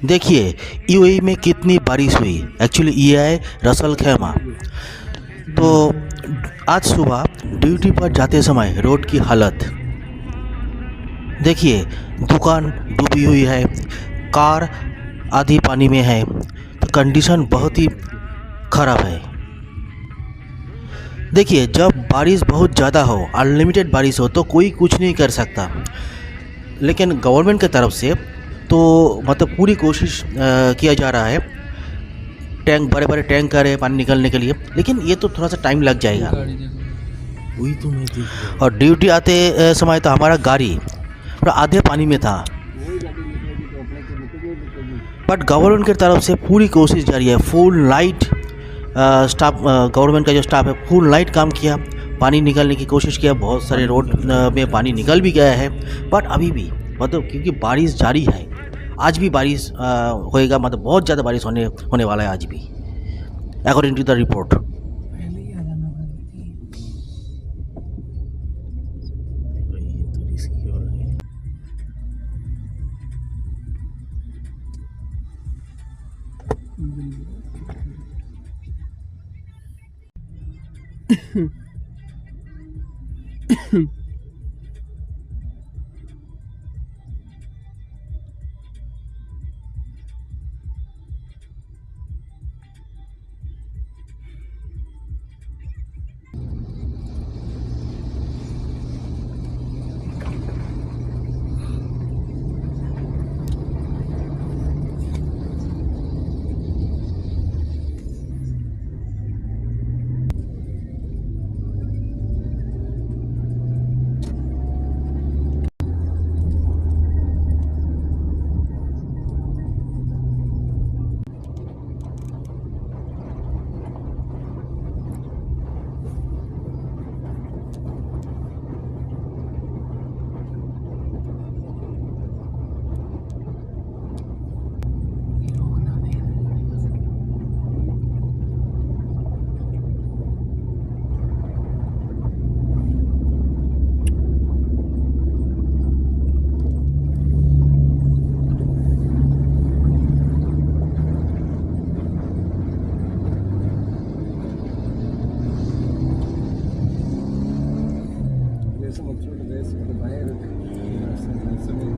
देखिए यूएई में कितनी बारिश हुई। एक्चुअली ये है रसल खैमा। तो आज सुबह ड्यूटी पर जाते समय रोड की हालत देखिए, दुकान डूबी हुई है, कार आधी पानी में है, तो कंडीशन बहुत ही ख़राब है। देखिए जब बारिश बहुत ज़्यादा हो, अनलिमिटेड बारिश हो, तो कोई कुछ नहीं कर सकता, लेकिन गवर्नमेंट की तरफ से तो मतलब पूरी कोशिश किया जा रहा है। टैंक, बड़े बड़े टैंक आ रहे हैं पानी निकलने के लिए, लेकिन ये तो थोड़ा सा टाइम लग जाएगा। वही तो मैं देख रहा हूँ। और ड्यूटी आते समय तो हमारा गाड़ी पूरा आधे पानी में था, बट गवर्नमेंट की तरफ से पूरी कोशिश जारी है। फुल नाइट स्टाफ, गवर्नमेंट का जो स्टाफ है फुल नाइट काम किया, पानी निकालने की कोशिश किया। बहुत सारे रोड में पानी निकल भी गया है, बट अभी भी मतलब क्योंकि बारिश जारी है, आज भी बारिश होएगा, मतलब बहुत ज़्यादा बारिश होने वाला है आज भी, अकॉर्डिंग टू द रिपोर्ट। पहले ही आ जाना था। ये तो रिस्की हो रहा है।